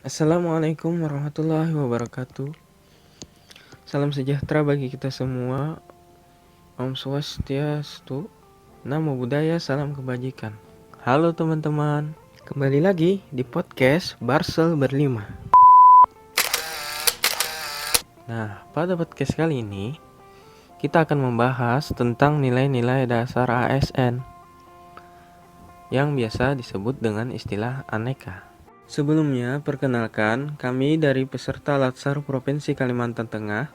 Assalamualaikum warahmatullahi wabarakatuh. Salam sejahtera bagi kita semua. Om Swastiastu, Namo Buddhaya, salam kebajikan. Halo teman-teman, kembali lagi di podcast Barsel Berlima. Nah, pada podcast kali ini kita akan membahas tentang nilai-nilai dasar ASN yang biasa disebut dengan istilah aneka. Sebelumnya, perkenalkan, kami dari peserta Latsar Provinsi Kalimantan Tengah,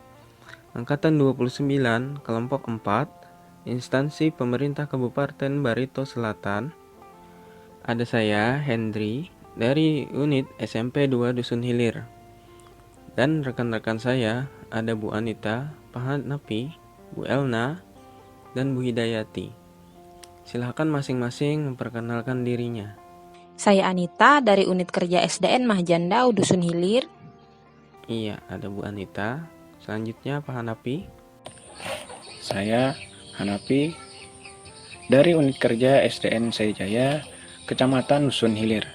Angkatan 29, Kelompok 4, Instansi Pemerintah Kabupaten Barito Selatan. Ada saya, Hendri, dari unit SMP 2 Dusun Hilir. Dan rekan-rekan saya, ada Bu Anita, Pak Hanapi, Bu Elna, dan Bu Hidayati. Silahkan masing-masing memperkenalkan dirinya. Saya Anita dari unit kerja SDN Mahjandau Dusun Hilir. Iya, ada Bu Anita. Selanjutnya Pak Hanapi. Saya Hanapi dari unit kerja SDN Saijaya, Kecamatan Dusun Hilir.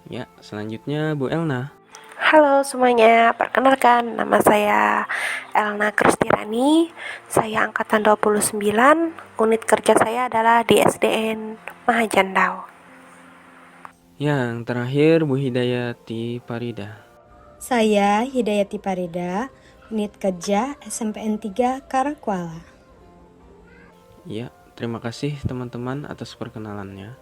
Ya, selanjutnya Bu Elna. Halo semuanya, perkenalkan nama saya Elna Kristirani. Saya angkatan 29, unit kerja saya adalah di SDN Mahajandau. Yang terakhir Bu Hidayati Parida. Saya Hidayati Parida, unit kerja SMPN 3 Karakuala. Ya, terima kasih teman-teman atas perkenalannya.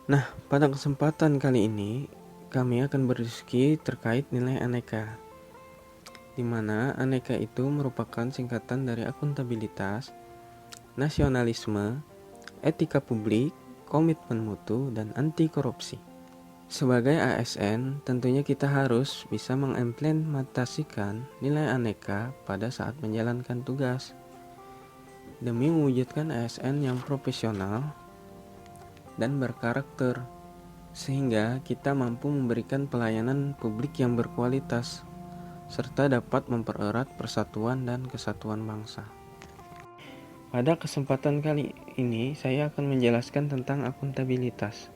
Nah, pada kesempatan kali ini kami akan berdiskusi terkait nilai aneka, di mana aneka itu merupakan singkatan dari akuntabilitas, nasionalisme, etika publik, komitmen mutu, dan anti korupsi. Sebagai ASN, tentunya kita harus bisa mengimplementasikan nilai aneka pada saat menjalankan tugas demi mewujudkan ASN yang profesional dan berkarakter, sehingga kita mampu memberikan pelayanan publik yang berkualitas serta dapat mempererat persatuan dan kesatuan bangsa. Pada kesempatan kali ini, saya akan menjelaskan tentang akuntabilitas.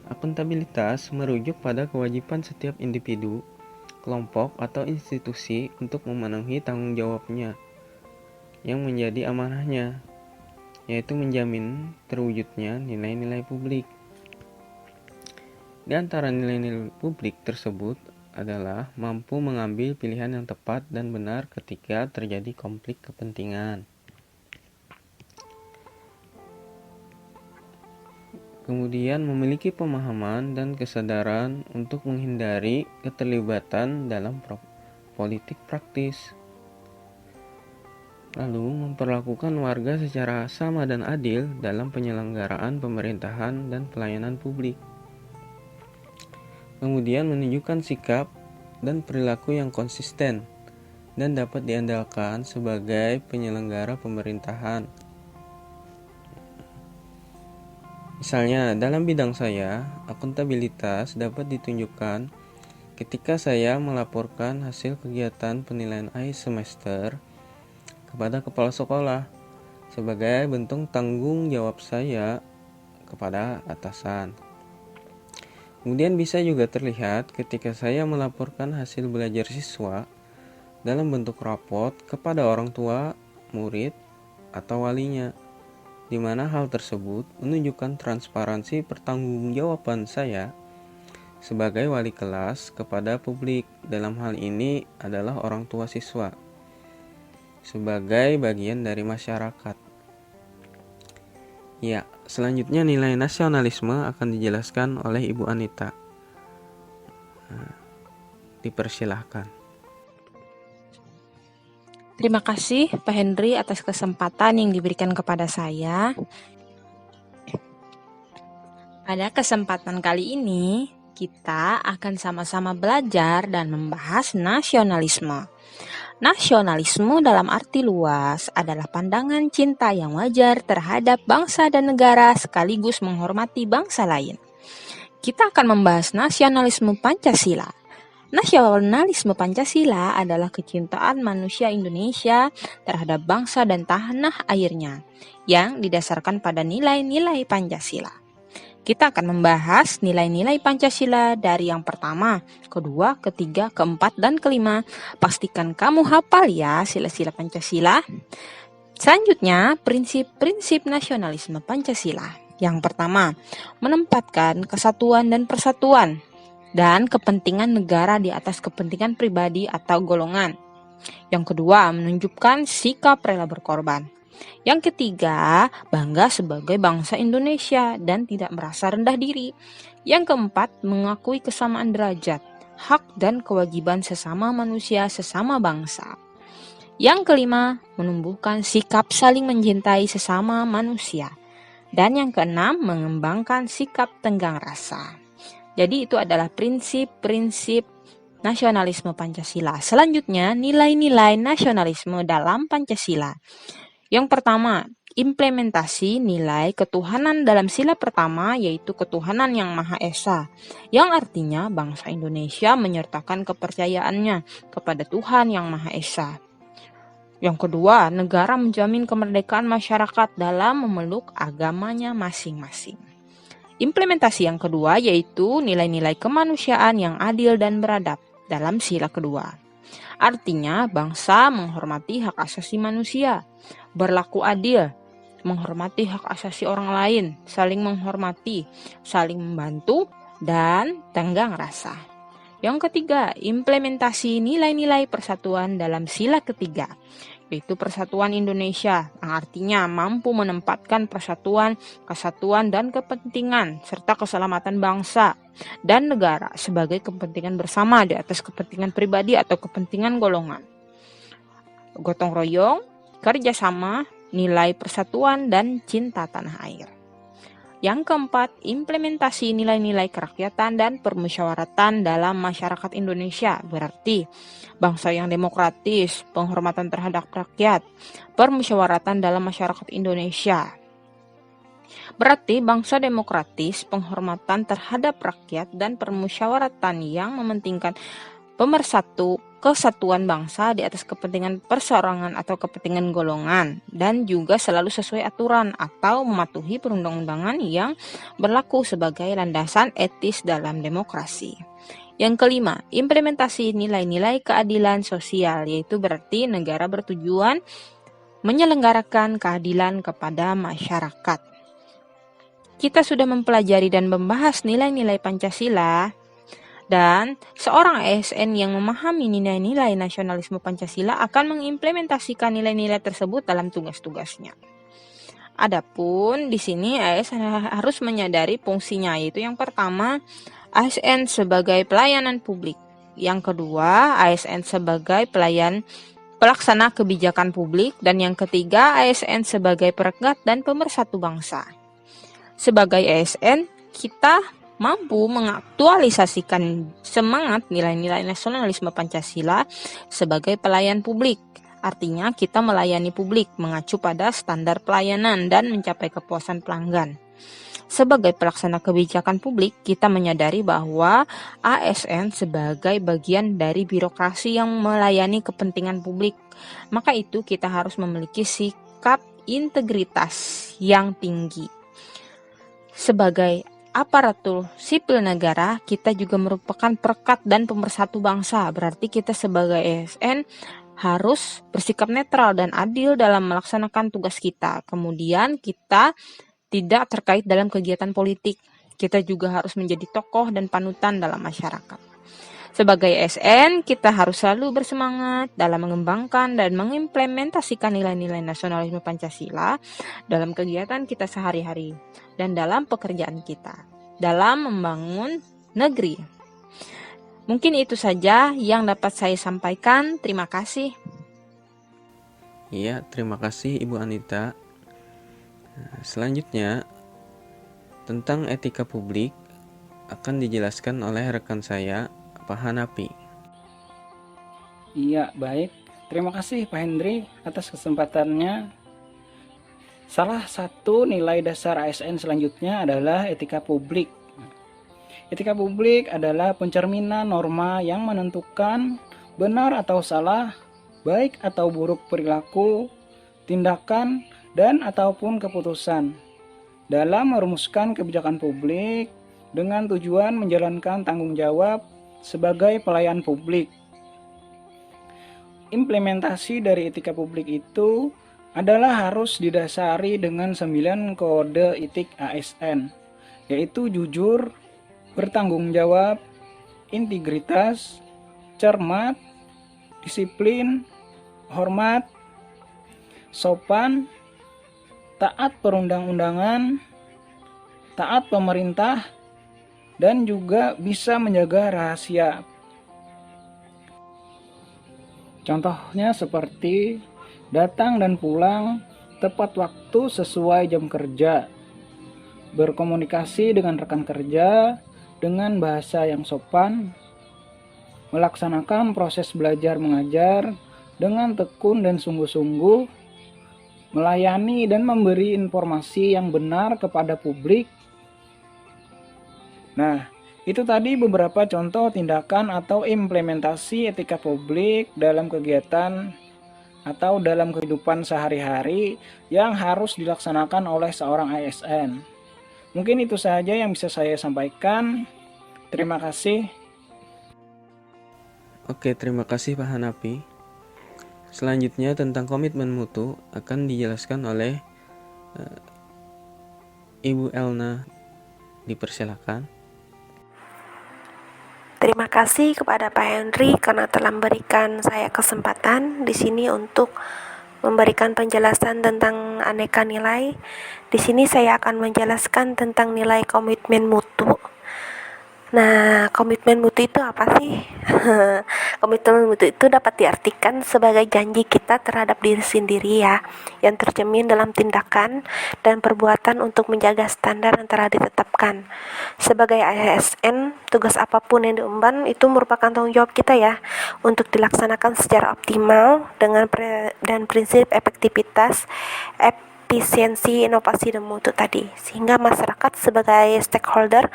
Akuntabilitas merujuk pada kewajiban setiap individu, kelompok, atau institusi untuk memenuhi tanggung jawabnya yang menjadi amanahnya, yaitu menjamin terwujudnya nilai-nilai publik. Di antara nilai-nilai publik tersebut adalah mampu mengambil pilihan yang tepat dan benar ketika terjadi konflik kepentingan. Kemudian memiliki pemahaman dan kesadaran untuk menghindari keterlibatan dalam politik praktis. Lalu memperlakukan warga secara sama dan adil dalam penyelenggaraan pemerintahan dan pelayanan publik. Kemudian menunjukkan sikap dan perilaku yang konsisten dan dapat diandalkan sebagai penyelenggara pemerintahan. Misalnya, dalam bidang saya, akuntabilitas dapat ditunjukkan ketika saya melaporkan hasil kegiatan penilaian akhir semester kepada kepala sekolah sebagai bentuk tanggung jawab saya kepada atasan. Kemudian bisa juga terlihat ketika saya melaporkan hasil belajar siswa dalam bentuk rapot kepada orang tua, murid, atau walinya, di mana hal tersebut menunjukkan transparansi pertanggungjawaban saya sebagai wali kelas kepada publik. Dalam hal ini adalah orang tua siswa sebagai bagian dari masyarakat. Ya, selanjutnya nilai nasionalisme akan dijelaskan oleh Ibu Anita. Dipersilahkan. Terima kasih Pak Hendri atas kesempatan yang diberikan kepada saya. Pada kesempatan kali ini, kita akan sama-sama belajar dan membahas nasionalisme. Nasionalisme dalam arti luas adalah pandangan cinta yang wajar terhadap bangsa dan negara sekaligus menghormati bangsa lain. Kita akan membahas nasionalisme Pancasila. Nasionalisme Pancasila adalah kecintaan manusia Indonesia terhadap bangsa dan tanah airnya yang didasarkan pada nilai-nilai Pancasila. Kita akan membahas nilai-nilai Pancasila dari yang pertama, kedua, ketiga, keempat, dan kelima. Pastikan kamu hafal ya sila-sila Pancasila. Selanjutnya, prinsip-prinsip nasionalisme Pancasila. Yang pertama, menempatkan kesatuan dan persatuan dan kepentingan negara di atas kepentingan pribadi atau golongan. Yang kedua, menunjukkan sikap rela berkorban. Yang ketiga, bangga sebagai bangsa Indonesia dan tidak merasa rendah diri. Yang keempat, mengakui kesamaan derajat, hak dan kewajiban sesama manusia, sesama bangsa. Yang kelima, menumbuhkan sikap saling mencintai sesama manusia. Dan yang keenam, mengembangkan sikap tenggang rasa. Jadi itu adalah prinsip-prinsip nasionalisme Pancasila. Selanjutnya, nilai-nilai nasionalisme dalam Pancasila. Yang pertama, implementasi nilai ketuhanan dalam sila pertama, yaitu ketuhanan yang Maha Esa, yang artinya bangsa Indonesia menyertakan kepercayaannya kepada Tuhan yang Maha Esa. Yang kedua, negara menjamin kemerdekaan masyarakat dalam memeluk agamanya masing-masing. Implementasi yang kedua yaitu nilai-nilai kemanusiaan yang adil dan beradab dalam sila kedua. Artinya, bangsa menghormati hak asasi manusia, berlaku adil, menghormati hak asasi orang lain, saling menghormati, saling membantu, dan tenggang rasa. Yang ketiga, implementasi nilai-nilai persatuan dalam sila ketiga, yaitu persatuan Indonesia, yang artinya mampu menempatkan persatuan, kesatuan, dan kepentingan, serta keselamatan bangsa dan negara sebagai kepentingan bersama di atas kepentingan pribadi atau kepentingan golongan. Gotong royong, kerjasama, nilai persatuan, dan cinta tanah air. Yang keempat, implementasi nilai-nilai kerakyatan dan permusyawaratan dalam masyarakat Indonesia, berarti bangsa yang demokratis, penghormatan terhadap rakyat, permusyawaratan dalam masyarakat Indonesia. Berarti bangsa demokratis, penghormatan terhadap rakyat, dan permusyawaratan yang mementingkan kesatuan bangsa di atas kepentingan perseorangan atau kepentingan golongan, dan juga selalu sesuai aturan atau mematuhi perundang-undangan yang berlaku sebagai landasan etis dalam demokrasi. Yang kelima, implementasi nilai-nilai keadilan sosial, yaitu berarti negara bertujuan menyelenggarakan keadilan kepada masyarakat. Kita sudah mempelajari dan membahas nilai-nilai Pancasila. Dan seorang ASN yang memahami nilai-nilai nasionalisme Pancasila akan mengimplementasikan nilai-nilai tersebut dalam tugas-tugasnya. Adapun di sini ASN harus menyadari fungsinya, yaitu yang pertama, ASN sebagai pelayanan publik. Yang kedua, ASN sebagai pelaksana kebijakan publik. Dan yang ketiga, ASN sebagai perekat dan pemersatu bangsa. Sebagai ASN, kita mampu mengaktualisasikan semangat nilai-nilai nasionalisme Pancasila sebagai pelayan publik. Artinya kita melayani publik mengacu pada standar pelayanan dan mencapai kepuasan pelanggan. Sebagai pelaksana kebijakan publik, kita menyadari bahwa ASN sebagai bagian dari birokrasi yang melayani kepentingan publik. Maka itu kita harus memiliki sikap integritas yang tinggi. Sebagai aparatur sipil negara, kita juga merupakan perekat dan pemersatu bangsa. Berarti kita sebagai ASN harus bersikap netral dan adil dalam melaksanakan tugas kita. Kemudian kita tidak terkait dalam kegiatan politik. Kita juga harus menjadi tokoh dan panutan dalam masyarakat. Sebagai ASN, kita harus selalu bersemangat dalam mengembangkan dan mengimplementasikan nilai-nilai nasionalisme Pancasila dalam kegiatan kita sehari-hari dan dalam pekerjaan kita, dalam membangun negeri. Mungkin itu saja yang dapat saya sampaikan. Terima kasih. Iya, terima kasih Ibu Anita. Selanjutnya, tentang etika publik akan dijelaskan oleh rekan saya, Pak Hanapi. Iya, baik. Terima kasih Pak Hendri atas kesempatannya. Salah satu nilai dasar ASN selanjutnya adalah etika publik. Etika publik adalah pencerminan norma yang menentukan benar atau salah, baik atau buruk perilaku, tindakan, dan ataupun keputusan. dalam merumuskan kebijakan publik dengan tujuan menjalankan tanggung jawab sebagai pelayan publik. Implementasi dari etika publik itu adalah harus didasari dengan 9 kode etik ASN, yaitu jujur, bertanggung jawab, integritas, cermat, disiplin, hormat, sopan, taat perundang-undangan, taat pemerintah, dan juga bisa menjaga rahasia. Contohnya seperti datang dan pulang tepat waktu sesuai jam kerja, berkomunikasi dengan rekan kerja dengan bahasa yang sopan, melaksanakan proses belajar mengajar dengan tekun dan sungguh-sungguh, melayani dan memberi informasi yang benar kepada publik. Nah, itu tadi beberapa contoh tindakan atau implementasi etika publik dalam kegiatan atau dalam kehidupan sehari-hari yang harus dilaksanakan oleh seorang ASN. Mungkin itu saja yang bisa saya sampaikan. Terima kasih. Oke, terima kasih Pak Hanapi. Selanjutnya tentang komitmen mutu akan dijelaskan oleh Ibu Elna. Dipersilakan. Terima kasih kepada Pak Henry karena telah memberikan saya kesempatan di sini untuk memberikan penjelasan tentang aneka nilai. Di sini saya akan menjelaskan tentang nilai komitmen mutu. Nah, komitmen mutu itu apa sih? Komitmen mutu itu dapat diartikan sebagai janji kita terhadap diri sendiri ya, yang tercermin dalam tindakan dan perbuatan untuk menjaga standar yang telah ditetapkan. Sebagai ASN, tugas apapun yang diemban itu merupakan tanggung jawab kita ya, untuk dilaksanakan secara optimal dengan dan prinsip efektivitas, efisiensi, inovasi, dan mutu tadi, sehingga masyarakat sebagai stakeholder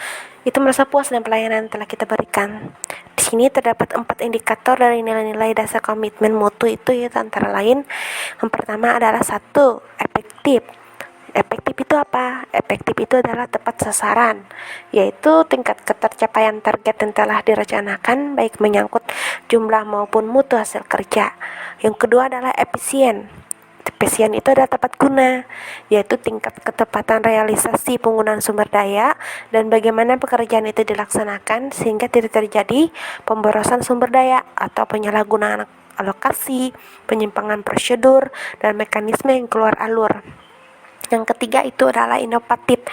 itu merasa puas dengan pelayanan yang telah kita berikan. Di sini terdapat 4 indikator dari nilai-nilai dasar komitmen mutu itu, yaitu antara lain yang pertama adalah 1. Efektif. Efektif itu apa? Efektif itu adalah tepat sasaran, yaitu tingkat ketercapaian target yang telah direncanakan baik menyangkut jumlah maupun mutu hasil kerja. Yang kedua adalah efisien. Efisien itu adalah tepat guna, yaitu tingkat ketepatan realisasi penggunaan sumber daya dan bagaimana pekerjaan itu dilaksanakan sehingga tidak terjadi pemborosan sumber daya atau penyalahgunaan alokasi, penyimpangan prosedur, dan mekanisme yang keluar alur. Yang ketiga itu adalah inovatif,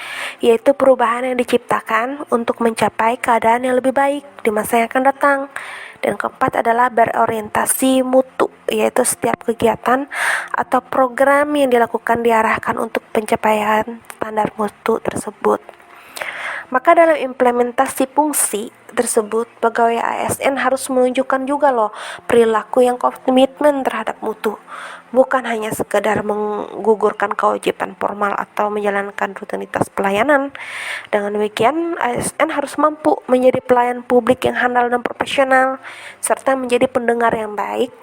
yaitu perubahan yang diciptakan untuk mencapai keadaan yang lebih baik di masa yang akan datang. Dan keempat adalah berorientasi mutu, yaitu setiap kegiatan atau program yang dilakukan diarahkan untuk pencapaian standar mutu tersebut. Maka dalam implementasi fungsi tersebut, pegawai ASN harus menunjukkan juga loh perilaku yang komitmen terhadap mutu, bukan hanya sekedar menggugurkan kewajiban formal atau menjalankan rutinitas pelayanan. Dengan demikian, ASN harus mampu menjadi pelayan publik yang handal dan profesional, serta menjadi pendengar yang baik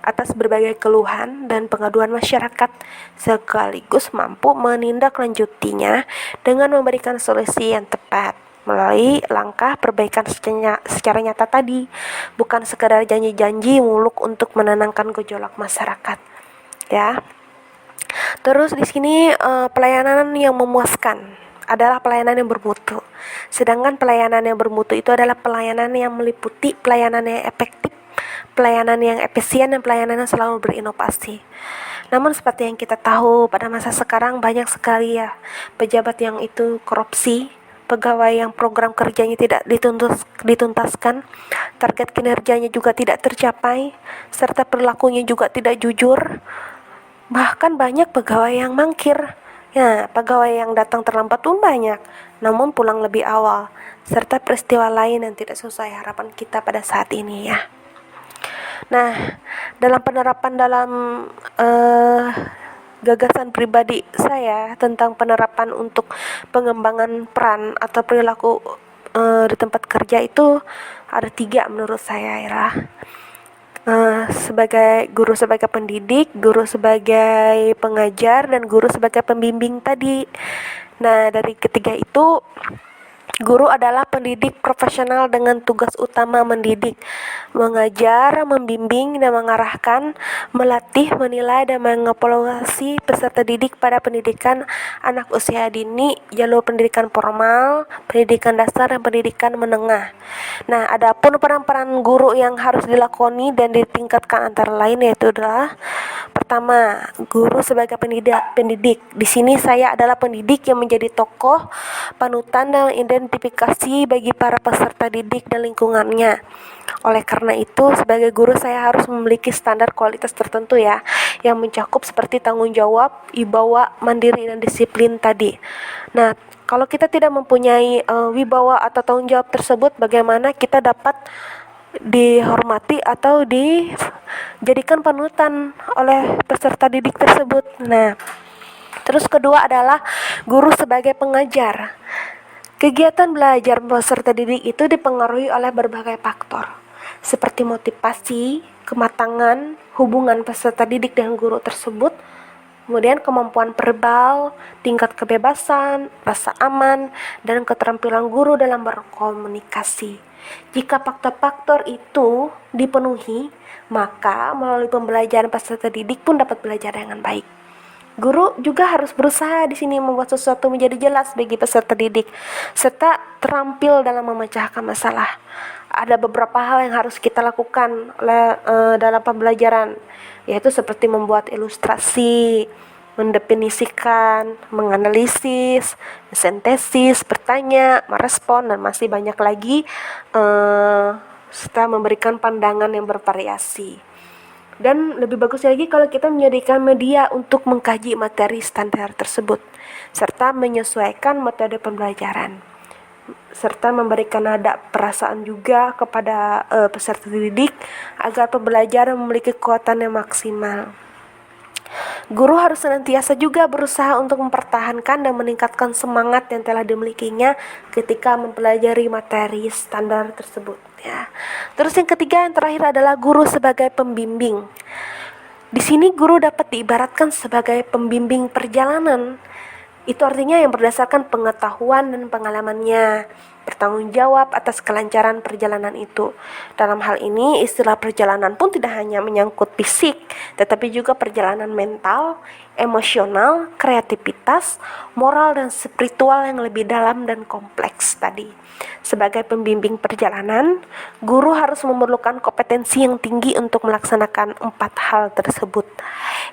atas berbagai keluhan dan pengaduan masyarakat, sekaligus mampu menindaklanjutinya dengan memberikan solusi yang tepat melalui langkah perbaikan secara nyata tadi, bukan sekadar janji-janji muluk untuk menenangkan gejolak masyarakat. Ya. Terus di sini pelayanan yang memuaskan adalah pelayanan yang bermutu. Sedangkan pelayanan yang bermutu itu adalah pelayanan yang meliputi pelayanan yang efektif, pelayanan yang efisien, dan pelayanan yang selalu berinovasi. Namun seperti yang kita tahu, pada masa sekarang banyak sekali ya pejabat yang itu korupsi, pegawai yang program kerjanya tidak dituntaskan, target kinerjanya juga tidak tercapai, serta perilakunya juga tidak jujur. Bahkan banyak pegawai yang mangkir. Ya, pegawai yang datang terlambat pun banyak, namun pulang lebih awal, serta peristiwa lain yang tidak sesuai harapan kita pada saat ini ya. Nah, dalam penerapan dalam gagasan pribadi saya tentang penerapan untuk pengembangan peran atau perilaku di tempat kerja itu ada 3 menurut saya ya. sebagai guru sebagai pendidik, guru sebagai pengajar, dan guru sebagai pembimbing tadi. Nah, dari ketiga itu, guru adalah pendidik profesional dengan tugas utama mendidik, mengajar, membimbing, dan mengarahkan, melatih, menilai, dan mengevaluasi peserta didik pada pendidikan anak usia dini, jalur pendidikan formal, pendidikan dasar, dan pendidikan menengah. Nah, adapun peran-peran guru yang harus dilakoni dan ditingkatkan antara lain yaitu adalah pertama, guru sebagai pendidik. Di sini saya adalah pendidik yang menjadi tokoh, panutan, dan identifikasi bagi para peserta didik dan lingkungannya. Oleh karena itu, sebagai guru saya harus memiliki standar kualitas tertentu ya, yang mencakup seperti tanggung jawab, wibawa, mandiri, dan disiplin tadi. Nah, kalau kita tidak mempunyai wibawa atau tanggung jawab tersebut, bagaimana kita dapat dihormati atau dijadikan panutan oleh peserta didik tersebut. Nah, terus kedua adalah guru sebagai pengajar. Kegiatan belajar peserta didik itu dipengaruhi oleh berbagai faktor, seperti motivasi, kematangan, hubungan peserta didik dengan guru tersebut, kemudian kemampuan verbal, tingkat kebebasan, rasa aman, dan keterampilan guru dalam berkomunikasi. Jika faktor-faktor itu dipenuhi, maka melalui pembelajaran peserta didik pun dapat belajar dengan baik. Guru juga harus berusaha di sini membuat sesuatu menjadi jelas bagi peserta didik, serta terampil dalam memecahkan masalah. Ada beberapa hal yang harus kita lakukan dalam pembelajaran, yaitu seperti membuat ilustrasi, mendefinisikan, menganalisis, sintesis, bertanya, merespon, dan masih banyak lagi, serta memberikan pandangan yang bervariasi. Dan lebih bagus lagi kalau kita menyediakan media untuk mengkaji materi standar tersebut, serta menyesuaikan metode pembelajaran, serta memberikan nada perasaan juga kepada peserta didik agar pembelajaran memiliki kekuatan yang maksimal. Guru harus senantiasa juga berusaha untuk mempertahankan dan meningkatkan semangat yang telah dimilikinya ketika mempelajari materi standar tersebut ya. Terus yang ketiga, yang terakhir adalah guru sebagai pembimbing. Di sini guru dapat diibaratkan sebagai pembimbing perjalanan. Itu artinya yang berdasarkan pengetahuan dan pengalamannya, bertanggung jawab atas kelancaran perjalanan itu. Dalam hal ini, istilah perjalanan pun tidak hanya menyangkut fisik, tetapi juga perjalanan mental, emosional, kreativitas, moral, dan spiritual yang lebih dalam dan kompleks tadi. Sebagai pembimbing perjalanan, guru harus memerlukan kompetensi yang tinggi untuk melaksanakan 4 hal tersebut.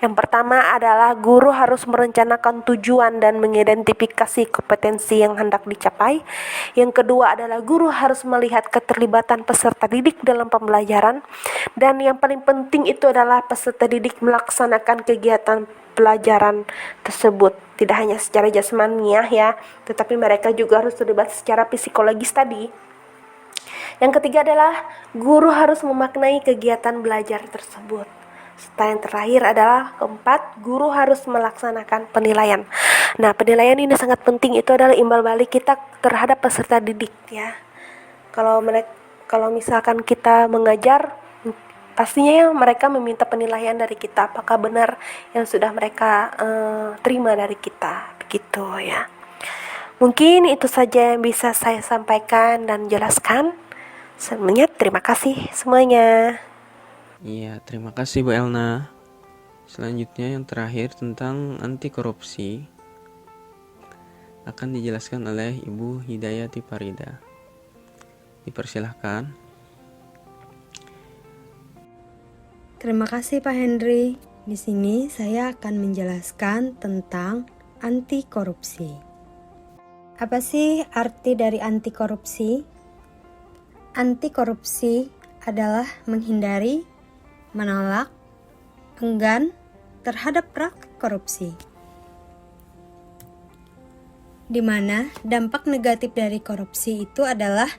Yang pertama adalah guru harus merencanakan tujuan dan mengidentifikasi kompetensi yang hendak dicapai. Yang kedua adalah guru harus melihat keterlibatan peserta didik dalam pembelajaran. Dan yang paling penting itu adalah peserta didik melaksanakan kegiatan pelajaran tersebut, tidak hanya secara jasmaniah ya, tetapi mereka juga harus terlibat secara psikologis tadi. Yang ketiga adalah guru harus memaknai kegiatan belajar tersebut. Serta yang terakhir adalah keempat, guru harus melaksanakan penilaian. Nah, penilaian ini sangat penting, itu adalah imbal balik kita terhadap peserta didik ya. Kalau misalkan kita mengajar, pastinya mereka meminta penilaian dari kita, apakah benar yang sudah mereka terima dari kita, begitu ya. Mungkin itu saja yang bisa saya sampaikan dan jelaskan. Semuanya terima kasih semuanya. Iya, terima kasih Bu Elna. Selanjutnya yang terakhir tentang anti korupsi akan dijelaskan oleh Ibu Hidayati Farida. Dipersilahkan. Terima kasih Pak Henry. Di sini saya akan menjelaskan tentang anti korupsi. Apa sih arti dari anti korupsi? Anti korupsi adalah menghindari, menolak, enggan terhadap praktik korupsi. Di mana dampak negatif dari korupsi itu adalah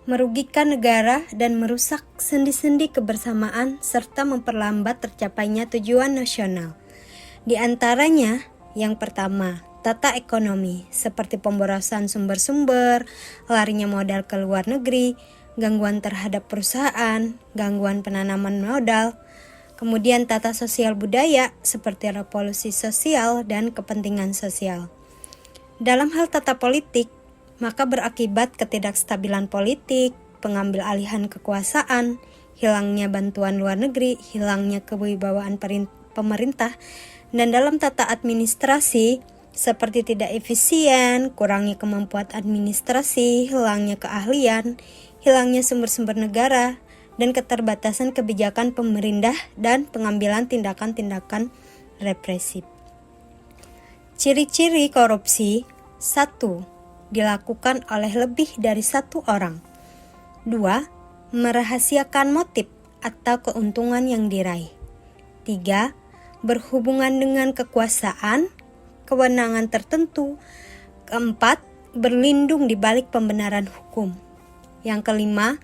merugikan negara dan merusak sendi-sendi kebersamaan serta memperlambat tercapainya tujuan nasional. Di antaranya, yang pertama, tata ekonomi seperti pemborosan sumber-sumber, larinya modal ke luar negeri, gangguan terhadap perusahaan, gangguan penanaman modal, kemudian tata sosial budaya seperti revolusi sosial dan kepentingan sosial. Dalam hal tata politik, maka berakibat ketidakstabilan politik, pengambil alihan kekuasaan, hilangnya bantuan luar negeri, hilangnya kewibawaan pemerintah, dan dalam tata administrasi, seperti tidak efisien, kurangnya kemampuan administrasi, hilangnya keahlian, hilangnya sumber-sumber negara, dan keterbatasan kebijakan pemerintah dan pengambilan tindakan-tindakan represif. Ciri-ciri korupsi: 1. Dilakukan oleh lebih dari satu orang. 2. Merahasiakan motif atau keuntungan yang diraih. 3. Berhubungan dengan kekuasaan, kewenangan tertentu. 4. Berlindung di balik pembenaran hukum. Yang kelima,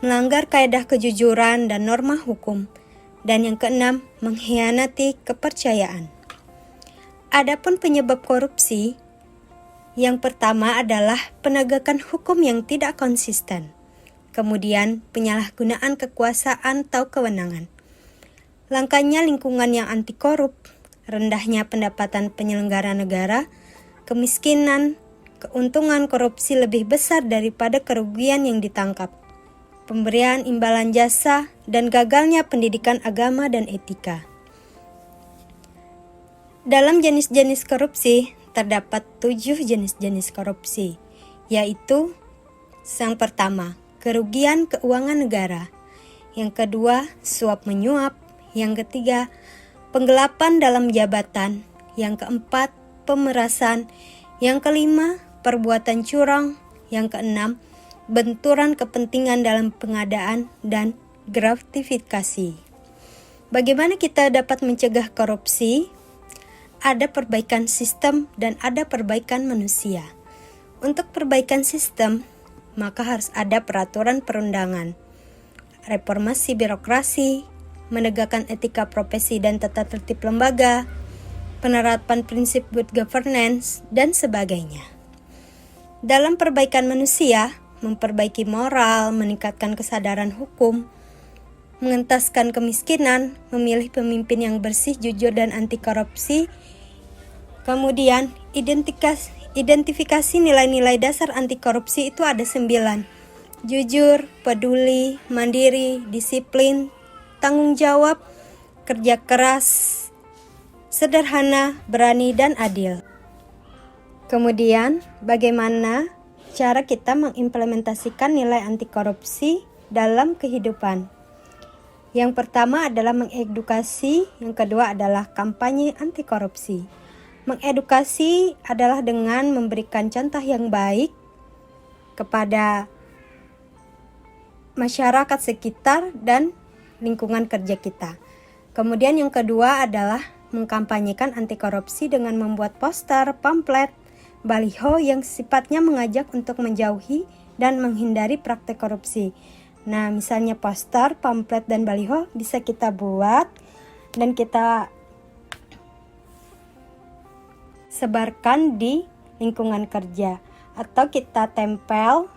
melanggar kaedah kejujuran dan norma hukum. Dan yang keenam, mengkhianati kepercayaan. Adapun penyebab korupsi, yang pertama adalah penegakan hukum yang tidak konsisten. Kemudian, penyalahgunaan kekuasaan atau kewenangan. Langkanya lingkungan yang anti korup, rendahnya pendapatan penyelenggara negara, kemiskinan, keuntungan korupsi lebih besar daripada kerugian yang ditangkap, pemberian imbalan jasa, dan gagalnya pendidikan agama dan etika. Dalam jenis-jenis korupsi, terdapat 7 jenis-jenis korupsi, yaitu yang pertama, kerugian keuangan negara. Yang kedua, suap menyuap. Yang ketiga, penggelapan dalam jabatan. Yang keempat, pemerasan. Yang kelima, perbuatan curang. Yang keenam, benturan kepentingan dalam pengadaan dan gratifikasi. Bagaimana kita dapat mencegah korupsi? Ada perbaikan sistem dan ada perbaikan manusia. Untuk perbaikan sistem, maka harus ada peraturan perundangan, reformasi birokrasi, menegakkan etika profesi dan tata tertib lembaga, penerapan prinsip good governance, dan sebagainya. Dalam perbaikan manusia, memperbaiki moral, meningkatkan kesadaran hukum, mengentaskan kemiskinan, memilih pemimpin yang bersih, jujur, dan anti korupsi. Kemudian, identifikasi nilai-nilai dasar anti korupsi itu ada 9. Jujur, peduli, mandiri, disiplin, tanggung jawab, kerja keras, sederhana, berani, dan adil. Kemudian, bagaimana cara kita mengimplementasikan nilai anti korupsi dalam kehidupan? Yang pertama adalah mengedukasi, yang kedua adalah kampanye anti korupsi. Mengedukasi adalah dengan memberikan contoh yang baik kepada masyarakat sekitar dan lingkungan kerja kita. Kemudian yang kedua adalah mengkampanyekan anti korupsi dengan membuat poster, pamflet, baliho yang sifatnya mengajak untuk menjauhi dan menghindari praktek korupsi. Nah, misalnya poster, pamflet, dan baliho bisa kita buat dan kita sebarkan di lingkungan kerja, atau kita tempel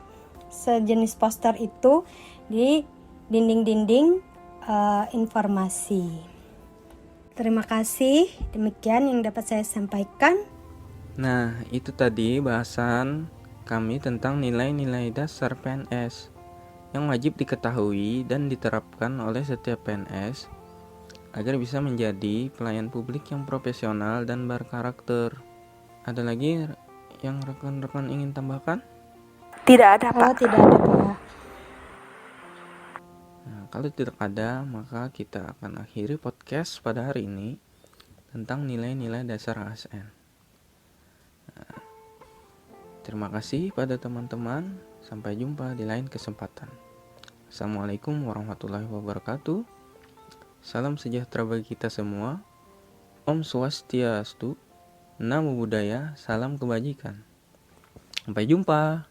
sejenis poster itu di dinding-dinding informasi. Terima kasih, demikian yang dapat saya sampaikan. Nah, itu tadi bahasan kami tentang nilai-nilai dasar PNS yang wajib diketahui dan diterapkan oleh setiap PNS agar bisa menjadi pelayan publik yang profesional dan berkarakter. Ada lagi yang rekan-rekan ingin tambahkan? Tidak ada, Pak. Oh, tidak ada, Pak. Nah, kalau tidak ada, maka kita akan akhiri podcast pada hari ini tentang nilai-nilai dasar ASN. Nah, terima kasih pada teman-teman. Sampai jumpa di lain kesempatan. Assalamualaikum warahmatullahi wabarakatuh. Salam sejahtera bagi kita semua. Om Swastiastu. Namo Buddhaya, salam kebajikan. Sampai jumpa.